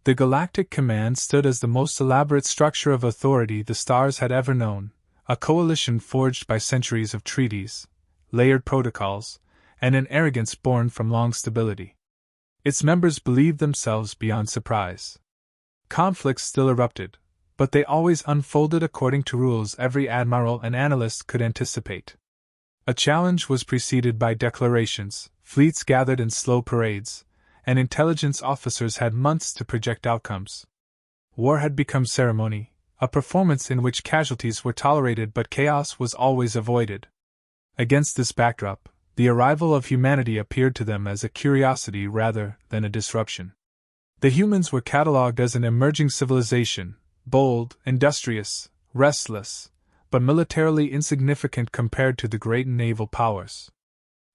The Galactic Command stood as the most elaborate structure of authority the stars had ever known, a coalition forged by centuries of treaties, layered protocols, and an arrogance born from long stability. Its members believed themselves beyond surprise. Conflicts still erupted, but they always unfolded according to rules every admiral and analyst could anticipate. A challenge was preceded by declarations, fleets gathered in slow parades, and intelligence officers had months to project outcomes. War had become ceremony, a performance in which casualties were tolerated but chaos was always avoided. Against this backdrop, the arrival of humanity appeared to them as a curiosity rather than a disruption. The humans were catalogued as an emerging civilization, bold, industrious, restless, but militarily insignificant compared to the great naval powers.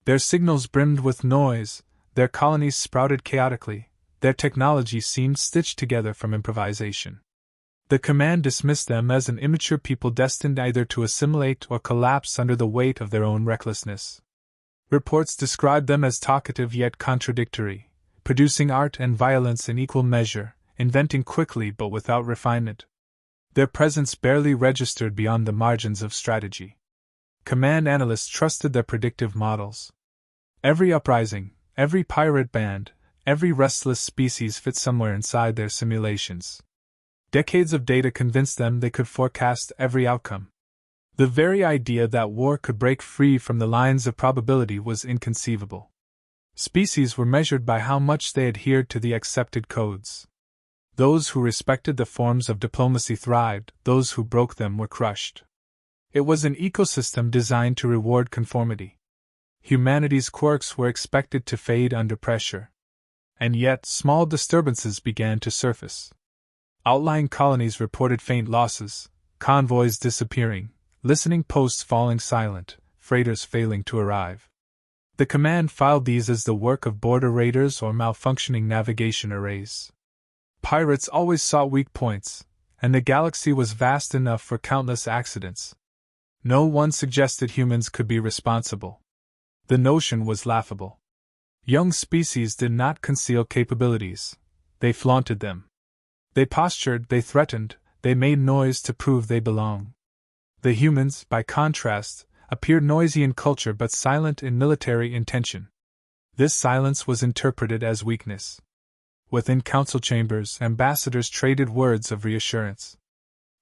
Their signals brimmed with noise, their colonies sprouted chaotically, their technology seemed stitched together from improvisation. The command dismissed them as an immature people destined either to assimilate or collapse under the weight of their own recklessness. Reports described them as talkative yet contradictory, producing art and violence in equal measure, inventing quickly but without refinement. Their presence barely registered beyond the margins of strategy. Command analysts trusted their predictive models. Every uprising, every pirate band, every restless species fit somewhere inside their simulations. Decades of data convinced them they could forecast every outcome. The very idea that war could break free from the lines of probability was inconceivable. Species were measured by how much they adhered to the accepted codes. Those who respected the forms of diplomacy thrived, those who broke them were crushed. It was an ecosystem designed to reward conformity. Humanity's quirks were expected to fade under pressure. And yet, small disturbances began to surface. Outlying colonies reported faint losses, convoys disappearing, listening posts falling silent, freighters failing to arrive. The command filed these as the work of border raiders or malfunctioning navigation arrays. Pirates always sought weak points, and the galaxy was vast enough for countless accidents. No one suggested humans could be responsible. The notion was laughable. Young species did not conceal capabilities. They flaunted them. They postured, they threatened, they made noise to prove they belong. The humans, by contrast, appeared noisy in culture but silent in military intention. This silence was interpreted as weakness. Within council chambers, ambassadors traded words of reassurance.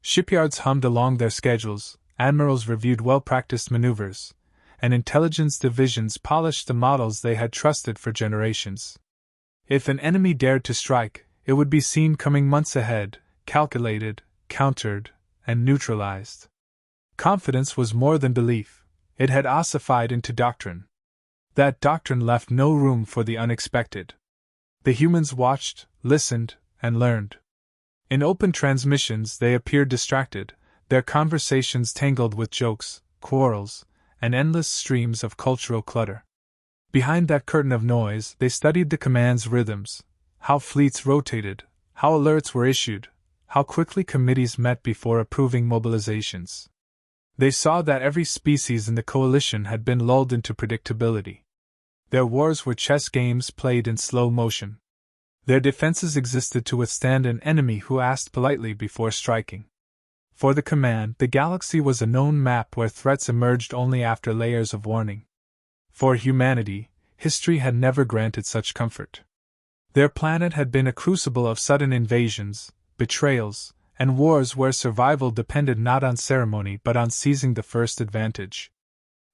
Shipyards hummed along their schedules, admirals reviewed well-practiced maneuvers, and intelligence divisions polished the models they had trusted for generations. If an enemy dared to strike, it would be seen coming months ahead, calculated, countered, and neutralized. Confidence was more than belief, it had ossified into doctrine. That doctrine left no room for the unexpected. The humans watched, listened, and learned. In open transmissions they appeared distracted, their conversations tangled with jokes, quarrels, and endless streams of cultural clutter. Behind that curtain of noise, they studied the command's rhythms, how fleets rotated, how alerts were issued, how quickly committees met before approving mobilizations. They saw that every species in the coalition had been lulled into predictability. Their wars were chess games played in slow motion. Their defenses existed to withstand an enemy who asked politely before striking. For the command, the galaxy was a known map where threats emerged only after layers of warning. For humanity, history had never granted such comfort. Their planet had been a crucible of sudden invasions, betrayals, and wars where survival depended not on ceremony but on seizing the first advantage.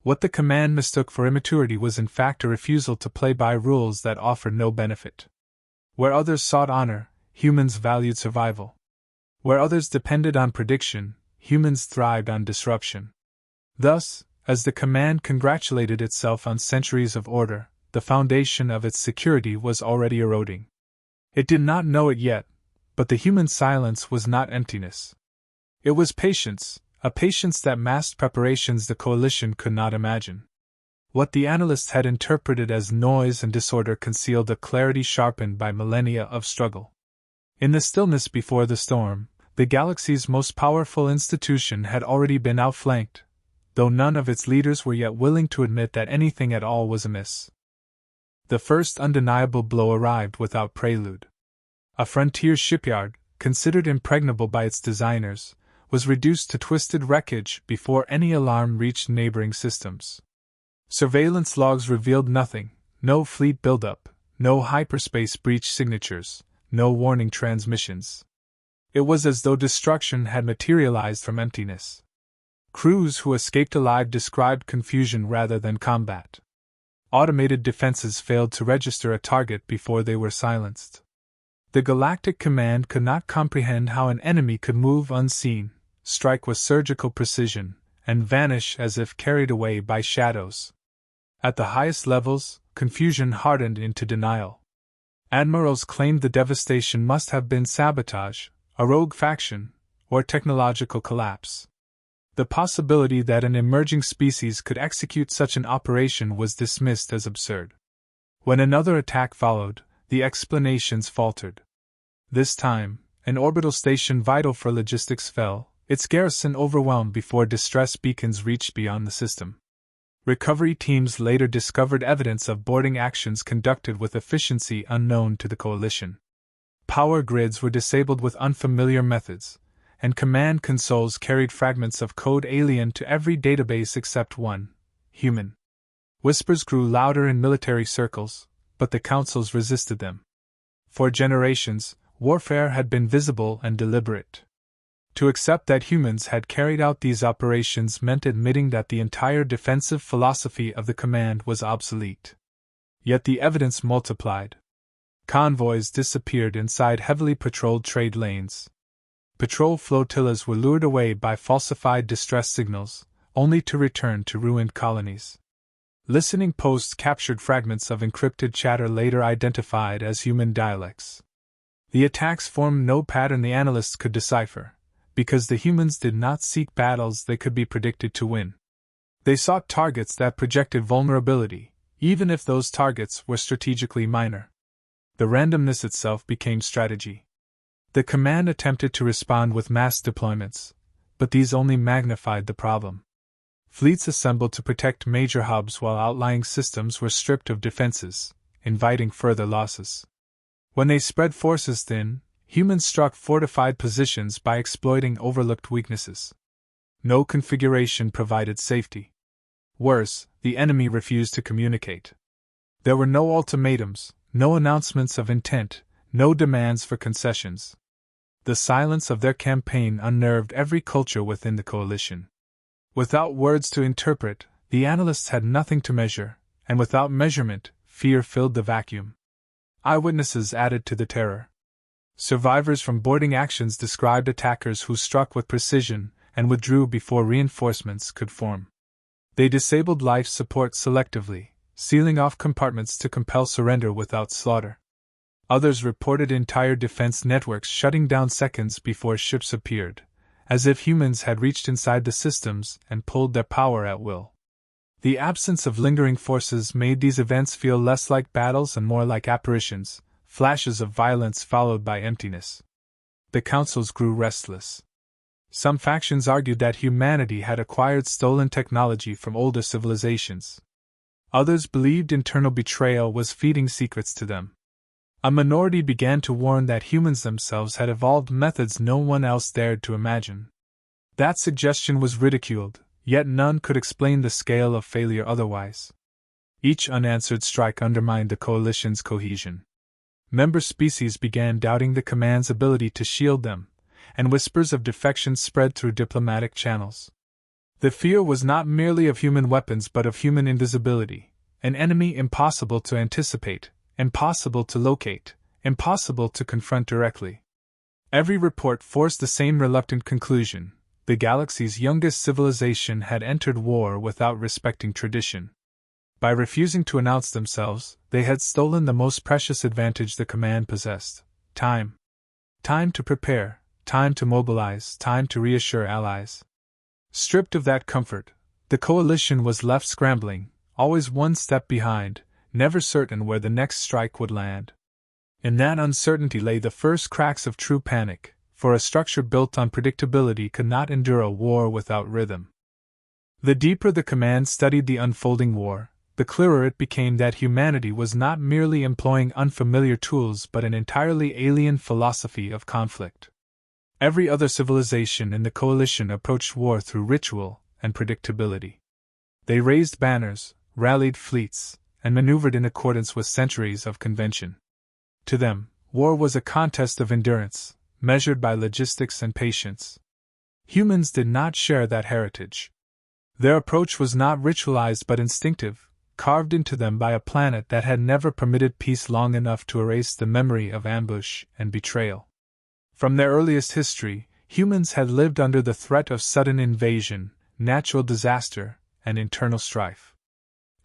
What the command mistook for immaturity was in fact a refusal to play by rules that offered no benefit. Where others sought honor, humans valued survival. Where others depended on prediction, humans thrived on disruption. Thus, as the command congratulated itself on centuries of order, the foundation of its security was already eroding. It did not know it yet, but the human silence was not emptiness. It was patience, a patience that masked preparations the coalition could not imagine. What the analysts had interpreted as noise and disorder concealed a clarity sharpened by millennia of struggle. In the stillness before the storm, the galaxy's most powerful institution had already been outflanked, though none of its leaders were yet willing to admit that anything at all was amiss. The first undeniable blow arrived without prelude. A frontier shipyard, considered impregnable by its designers, was reduced to twisted wreckage before any alarm reached neighboring systems. Surveillance logs revealed nothing: no fleet buildup, no hyperspace breach signatures, no warning transmissions. It was as though destruction had materialized from emptiness. Crews who escaped alive described confusion rather than combat. Automated defenses failed to register a target before they were silenced. The Galactic Command could not comprehend how an enemy could move unseen, strike with surgical precision, and vanish as if carried away by shadows. At the highest levels, confusion hardened into denial. Admirals claimed the devastation must have been sabotage, a rogue faction, or technological collapse. The possibility that an emerging species could execute such an operation was dismissed as absurd. When another attack followed, the explanations faltered. This time, an orbital station vital for logistics fell, its garrison overwhelmed before distress beacons reached beyond the system. Recovery teams later discovered evidence of boarding actions conducted with efficiency unknown to the Coalition. Power grids were disabled with unfamiliar methods, and command consoles carried fragments of code alien to every database except one: human. Whispers grew louder in military circles, but the councils resisted them. For generations, warfare had been visible and deliberate. To accept that humans had carried out these operations meant admitting that the entire defensive philosophy of the command was obsolete. Yet the evidence multiplied. Convoys disappeared inside heavily patrolled trade lanes. Patrol flotillas were lured away by falsified distress signals, only to return to ruined colonies. Listening posts captured fragments of encrypted chatter later identified as human dialects. The attacks formed no pattern the analysts could decipher, because the humans did not seek battles they could be predicted to win. They sought targets that projected vulnerability, even if those targets were strategically minor. The randomness itself became strategy. The command attempted to respond with mass deployments, but these only magnified the problem. Fleets assembled to protect major hubs while outlying systems were stripped of defenses, inviting further losses. When they spread forces thin, humans struck fortified positions by exploiting overlooked weaknesses. No configuration provided safety. Worse, the enemy refused to communicate. There were no ultimatums, no announcements of intent, no demands for concessions. The silence of their campaign unnerved every culture within the Coalition. Without words to interpret, the analysts had nothing to measure, and without measurement, fear filled the vacuum. Eyewitnesses added to the terror. Survivors from boarding actions described attackers who struck with precision and withdrew before reinforcements could form. They disabled life support selectively, sealing off compartments to compel surrender without slaughter. Others reported entire defense networks shutting down seconds before ships appeared, as if humans had reached inside the systems and pulled their power at will. The absence of lingering forces made these events feel less like battles and more like apparitions, flashes of violence followed by emptiness. The councils grew restless. Some factions argued that humanity had acquired stolen technology from older civilizations. Others believed internal betrayal was feeding secrets to them. A minority began to warn that humans themselves had evolved methods no one else dared to imagine. That suggestion was ridiculed, yet none could explain the scale of failure otherwise. Each unanswered strike undermined the Coalition's cohesion. Member species began doubting the command's ability to shield them, and whispers of defection spread through diplomatic channels. The fear was not merely of human weapons but of human invisibility, an enemy impossible to anticipate, impossible to locate, impossible to confront directly. Every report forced the same reluctant conclusion: the galaxy's youngest civilization had entered war without respecting tradition. By refusing to announce themselves, they had stolen the most precious advantage the command possessed: time. Time to prepare, time to mobilize, time to reassure allies. Stripped of that comfort, the Coalition was left scrambling, always one step behind, never certain where the next strike would land. In that uncertainty lay the first cracks of true panic, for a structure built on predictability could not endure a war without rhythm. The deeper the command studied the unfolding war, the clearer it became that humanity was not merely employing unfamiliar tools but an entirely alien philosophy of conflict. Every other civilization in the coalition approached war through ritual and predictability. They raised banners, rallied fleets, and maneuvered in accordance with centuries of convention. To them, war was a contest of endurance, measured by logistics and patience. Humans did not share that heritage. Their approach was not ritualized but instinctive, carved into them by a planet that had never permitted peace long enough to erase the memory of ambush and betrayal. From their earliest history, humans had lived under the threat of sudden invasion, natural disaster, and internal strife.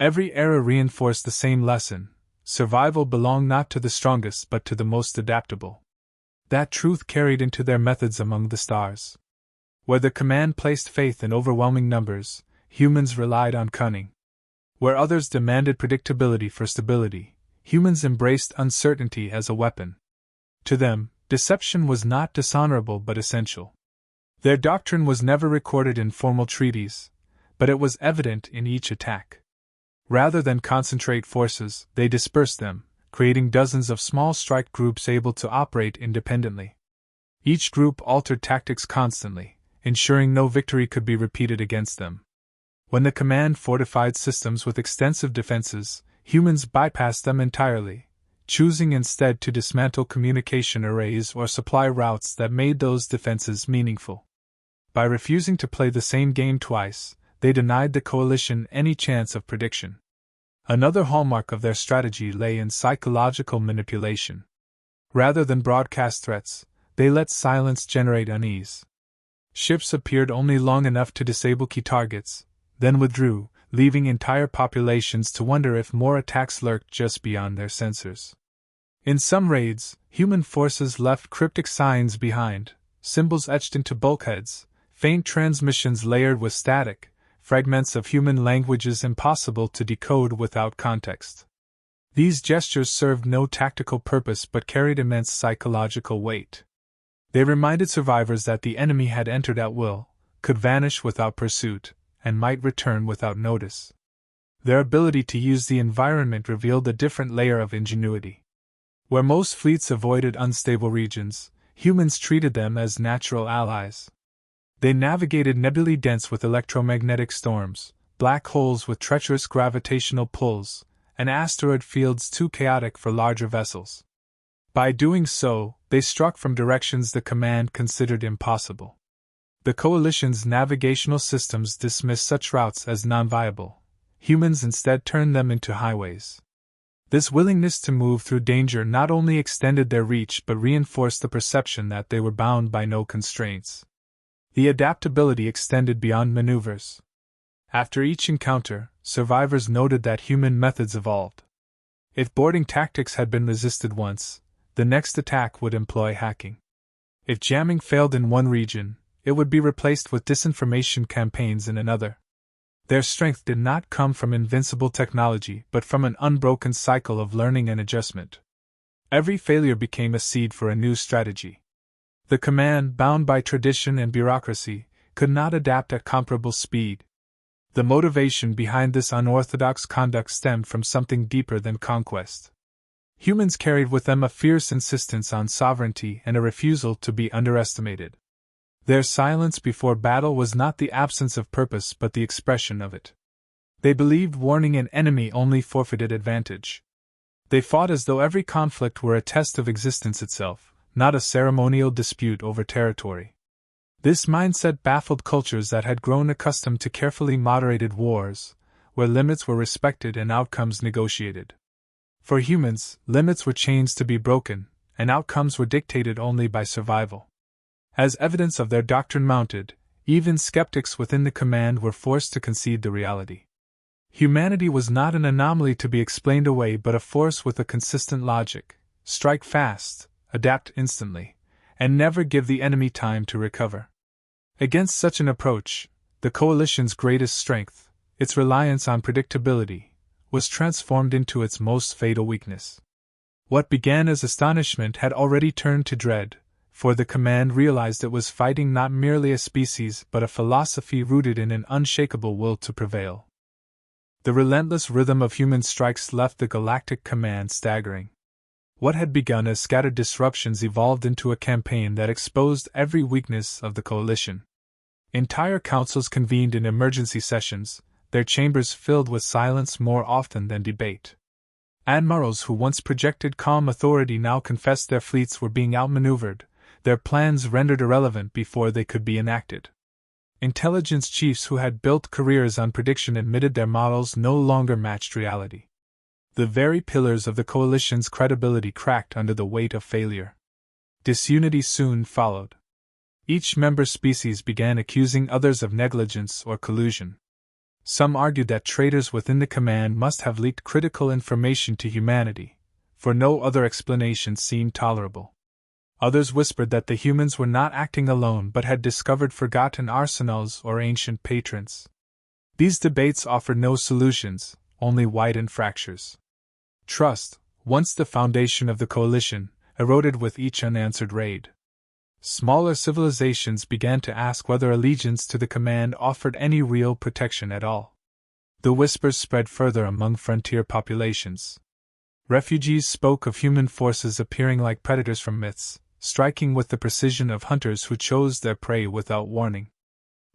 Every era reinforced the same lesson: survival belonged not to the strongest but to the most adaptable. That truth carried into their methods among the stars. Where the command placed faith in overwhelming numbers, humans relied on cunning. Where others demanded predictability for stability, humans embraced uncertainty as a weapon. To them, deception was not dishonorable but essential. Their doctrine was never recorded in formal treaties, but it was evident in each attack. Rather than concentrate forces, they dispersed them, creating dozens of small strike groups able to operate independently. Each group altered tactics constantly, ensuring no victory could be repeated against them. When the command fortified systems with extensive defenses, humans bypassed them entirely, choosing instead to dismantle communication arrays or supply routes that made those defenses meaningful. By refusing to play the same game twice, they denied the coalition any chance of prediction. Another hallmark of their strategy lay in psychological manipulation. Rather than broadcast threats, they let silence generate unease. Ships appeared only long enough to disable key targets, then withdrew, leaving entire populations to wonder if more attacks lurked just beyond their sensors. In some raids, human forces left cryptic signs behind, symbols etched into bulkheads, faint transmissions layered with static, fragments of human languages impossible to decode without context. These gestures served no tactical purpose but carried immense psychological weight. They reminded survivors that the enemy had entered at will, could vanish without pursuit, and might return without notice. Their ability to use the environment revealed a different layer of ingenuity. Where most fleets avoided unstable regions, humans treated them as natural allies. They navigated nebulae dense with electromagnetic storms, black holes with treacherous gravitational pulls, and asteroid fields too chaotic for larger vessels. By doing so, they struck from directions the command considered impossible. The coalition's navigational systems dismissed such routes as non-viable. Humans instead turned them into highways. This willingness to move through danger not only extended their reach but reinforced the perception that they were bound by no constraints. The adaptability extended beyond maneuvers. After each encounter, survivors noted that human methods evolved. If boarding tactics had been resisted once, the next attack would employ hacking. If jamming failed in one region, it would be replaced with disinformation campaigns in another. Their strength did not come from invincible technology but from an unbroken cycle of learning and adjustment. Every failure became a seed for a new strategy. The command, bound by tradition and bureaucracy, could not adapt at comparable speed. The motivation behind this unorthodox conduct stemmed from something deeper than conquest. Humans carried with them a fierce insistence on sovereignty and a refusal to be underestimated. Their silence before battle was not the absence of purpose but the expression of it. They believed warning an enemy only forfeited advantage. They fought as though every conflict were a test of existence itself, not a ceremonial dispute over territory. This mindset baffled cultures that had grown accustomed to carefully moderated wars, where limits were respected and outcomes negotiated. For humans, limits were chains to be broken, and outcomes were dictated only by survival. As evidence of their doctrine mounted, even skeptics within the command were forced to concede the reality. Humanity was not an anomaly to be explained away but a force with a consistent logic: strike fast, adapt instantly, and never give the enemy time to recover. Against such an approach, the coalition's greatest strength, its reliance on predictability, was transformed into its most fatal weakness. What began as astonishment had already turned to dread, for the command realized it was fighting not merely a species but a philosophy rooted in an unshakable will to prevail. The relentless rhythm of human strikes left the Galactic Command staggering. What had begun as scattered disruptions evolved into a campaign that exposed every weakness of the coalition. Entire councils convened in emergency sessions, their chambers filled with silence more often than debate. Admirals who once projected calm authority now confessed their fleets were being outmaneuvered, their plans rendered irrelevant before they could be enacted. Intelligence chiefs who had built careers on prediction admitted their models no longer matched reality. The very pillars of the coalition's credibility cracked under the weight of failure. Disunity soon followed. Each member species began accusing others of negligence or collusion. Some argued that traitors within the command must have leaked critical information to humanity, for no other explanation seemed tolerable. Others whispered that the humans were not acting alone but had discovered forgotten arsenals or ancient patrons. These debates offered no solutions, only widened fractures. Trust, once the foundation of the coalition, eroded with each unanswered raid. Smaller civilizations began to ask whether allegiance to the command offered any real protection at all. The whispers spread further among frontier populations. Refugees spoke of human forces appearing like predators from myths, striking with the precision of hunters who chose their prey without warning.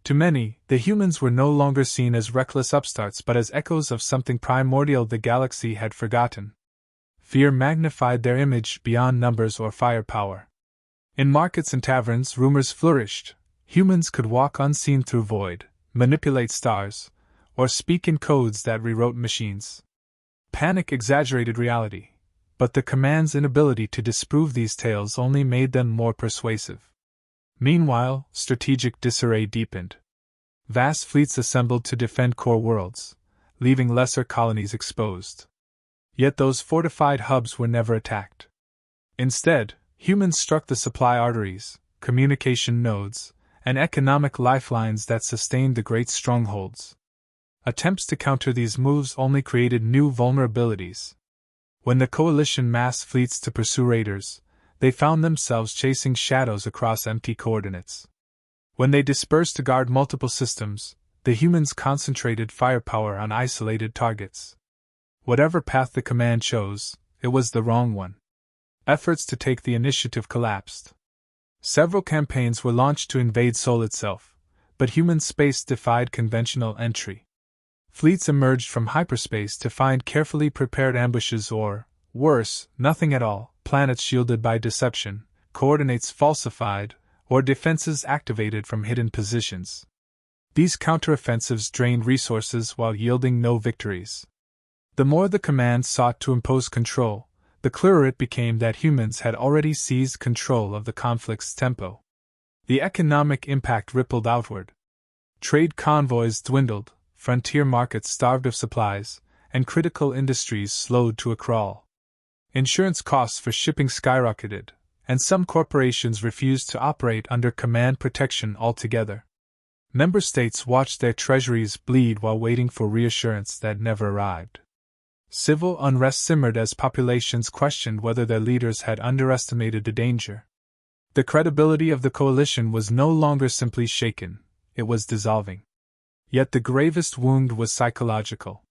To many, the humans were no longer seen as reckless upstarts but as echoes of something primordial the galaxy had forgotten. Fear magnified their image beyond numbers or firepower. In markets and taverns, rumors flourished. Humans could walk unseen through void, manipulate stars, or speak in codes that rewrote machines. Panic exaggerated reality, but the command's inability to disprove these tales only made them more persuasive. Meanwhile, strategic disarray deepened. Vast fleets assembled to defend core worlds, leaving lesser colonies exposed. Yet those fortified hubs were never attacked. Instead, humans struck the supply arteries, communication nodes, and economic lifelines that sustained the great strongholds. Attempts to counter these moves only created new vulnerabilities. When the coalition massed fleets to pursue raiders, they found themselves chasing shadows across empty coordinates. When they dispersed to guard multiple systems, the humans concentrated firepower on isolated targets. Whatever path the command chose, it was the wrong one. Efforts to take the initiative collapsed. Several campaigns were launched to invade Sol itself, but human space defied conventional entry. Fleets emerged from hyperspace to find carefully prepared ambushes or, worse, nothing at all, planets shielded by deception, coordinates falsified, or defenses activated from hidden positions. These counteroffensives drained resources while yielding no victories. The more the command sought to impose control, the clearer it became that humans had already seized control of the conflict's tempo. The economic impact rippled outward. Trade convoys dwindled, frontier markets starved of supplies, and critical industries slowed to a crawl. Insurance costs for shipping skyrocketed, and some corporations refused to operate under command protection altogether. Member states watched their treasuries bleed while waiting for reassurance that never arrived. Civil unrest simmered as populations questioned whether their leaders had underestimated the danger. The credibility of the coalition was no longer simply shaken, it was dissolving. Yet the gravest wound was psychological.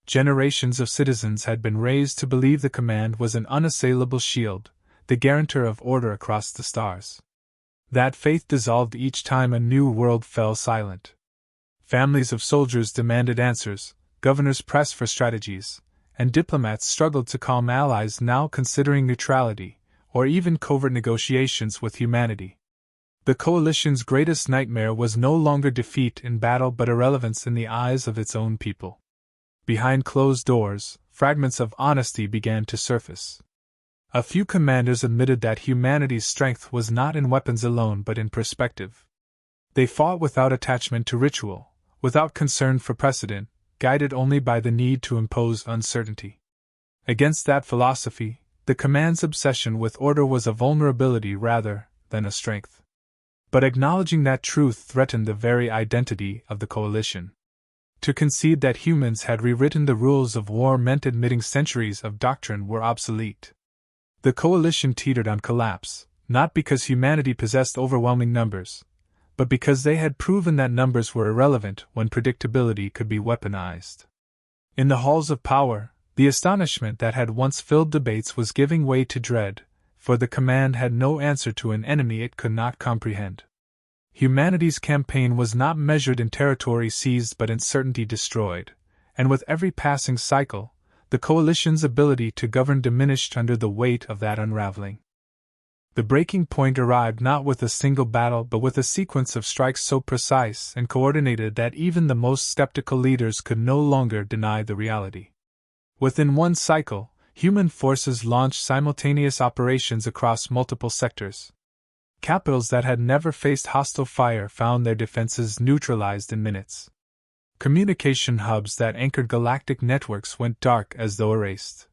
Generations of citizens had been raised to believe the command was an unassailable shield, the guarantor of order across the stars. That faith dissolved each time a new world fell silent. Families of soldiers demanded answers, governors pressed for strategies, and diplomats struggled to calm allies now considering neutrality, or even covert negotiations with humanity. The coalition's greatest nightmare was no longer defeat in battle but irrelevance in the eyes of its own people. Behind closed doors, fragments of honesty began to surface. A few commanders admitted that humanity's strength was not in weapons alone but in perspective. They fought without attachment to ritual, without concern for precedent, guided only by the need to impose uncertainty. Against that philosophy, the command's obsession with order was a vulnerability rather than a strength. But acknowledging that truth threatened the very identity of the coalition. To concede that humans had rewritten the rules of war meant admitting centuries of doctrine were obsolete. The coalition teetered on collapse, not because humanity possessed overwhelming numbers, but because they had proven that numbers were irrelevant when predictability could be weaponized. In the halls of power, the astonishment that had once filled debates was giving way to dread, for the command had no answer to an enemy it could not comprehend. Humanity's campaign was not measured in territory seized but in certainty destroyed, and with every passing cycle, the coalition's ability to govern diminished under the weight of that unraveling. The breaking point arrived not with a single battle but with a sequence of strikes so precise and coordinated that even the most skeptical leaders could no longer deny the reality. Within one cycle, human forces launched simultaneous operations across multiple sectors. Capitals that had never faced hostile fire found their defenses neutralized in minutes. Communication hubs that anchored galactic networks went dark as though erased.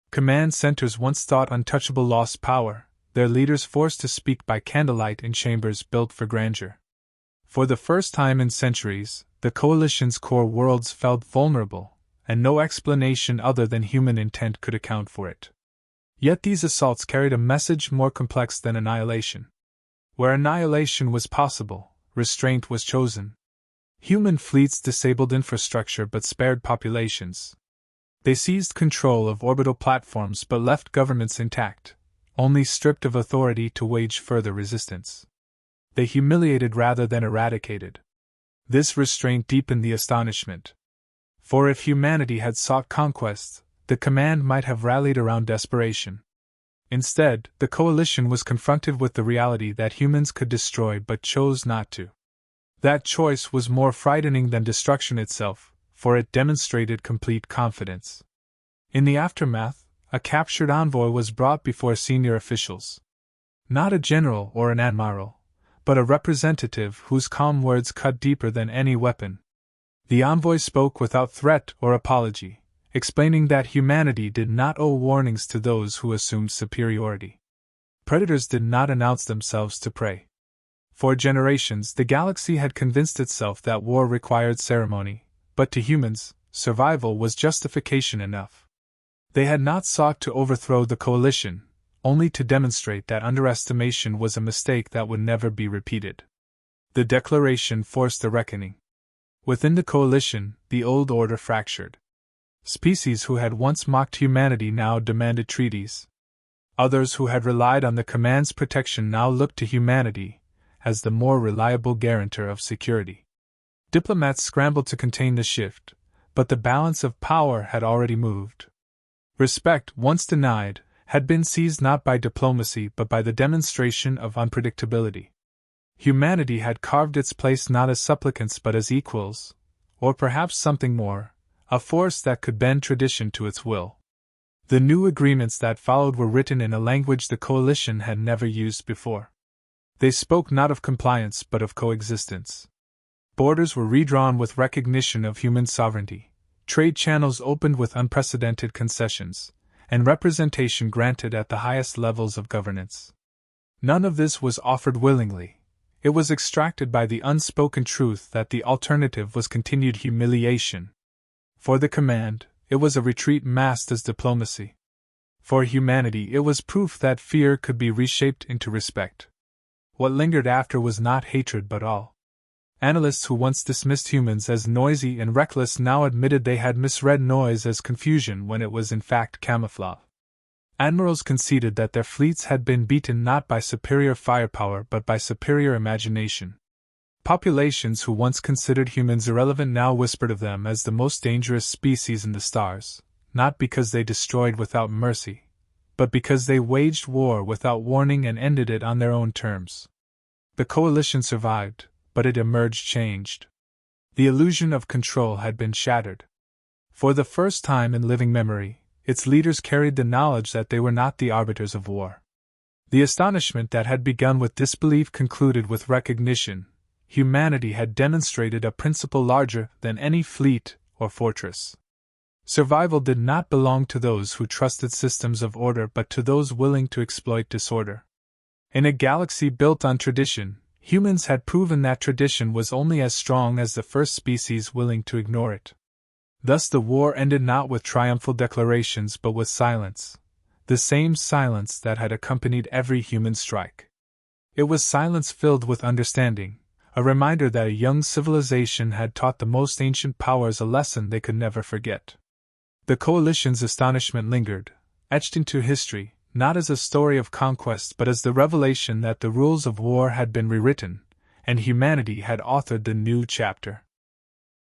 Command centers once thought untouchable lost power, their leaders forced to speak by candlelight in chambers built for grandeur. For the first time in centuries, the coalition's core worlds felt vulnerable, and no explanation other than human intent could account for it. Yet these assaults carried a message more complex than annihilation. Where annihilation was possible, restraint was chosen. Human fleets disabled infrastructure but spared populations. They seized control of orbital platforms but left governments intact, only stripped of authority to wage further resistance. They humiliated rather than eradicated. This restraint deepened the astonishment. For if humanity had sought conquest, the command might have rallied around desperation. Instead, the coalition was confronted with the reality that humans could destroy but chose not to. That choice was more frightening than destruction itself, for it demonstrated complete confidence. In the aftermath, a captured envoy was brought before senior officials. Not a general or an admiral, but a representative whose calm words cut deeper than any weapon. The envoy spoke without threat or apology, explaining that humanity did not owe warnings to those who assumed superiority. Predators did not announce themselves to prey. For generations, the galaxy had convinced itself that war required ceremony, but to humans, survival was justification enough. They had not sought to overthrow the coalition, only to demonstrate that underestimation was a mistake that would never be repeated. The declaration forced a reckoning. Within the coalition, the old order fractured. Species who had once mocked humanity now demanded treaties. Others who had relied on the command's protection now looked to humanity as the more reliable guarantor of security. Diplomats scrambled to contain the shift, but the balance of power had already moved. Respect, once denied, had been seized not by diplomacy but by the demonstration of unpredictability. Humanity had carved its place not as supplicants but as equals, or perhaps something more, a force that could bend tradition to its will. The new agreements that followed were written in a language the coalition had never used before. They spoke not of compliance but of coexistence. Borders were redrawn with recognition of human sovereignty, trade channels opened with unprecedented concessions, and representation granted at the highest levels of governance. None of this was offered willingly. It was extracted by the unspoken truth that the alternative was continued humiliation. For the command, it was a retreat masked as diplomacy. For humanity, it was proof that fear could be reshaped into respect. What lingered after was not hatred but awe. Analysts who once dismissed humans as noisy and reckless now admitted they had misread noise as confusion when it was in fact camouflage. Admirals conceded that their fleets had been beaten not by superior firepower but by superior imagination. Populations who once considered humans irrelevant now whispered of them as the most dangerous species in the stars, not because they destroyed without mercy, but because they waged war without warning and ended it on their own terms. The coalition survived, but it emerged changed. The illusion of control had been shattered. For the first time in living memory, its leaders carried the knowledge that they were not the arbiters of war. The astonishment that had begun with disbelief concluded with recognition. Humanity had demonstrated a principle larger than any fleet or fortress. Survival did not belong to those who trusted systems of order but to those willing to exploit disorder. In a galaxy built on tradition, humans had proven that tradition was only as strong as the first species willing to ignore it. Thus the war ended not with triumphal declarations but with silence, the same silence that had accompanied every human strike. It was silence filled with understanding, a reminder that a young civilization had taught the most ancient powers a lesson they could never forget. The coalition's astonishment lingered, etched into history, not as a story of conquest but as the revelation that the rules of war had been rewritten, and humanity had authored the new chapter.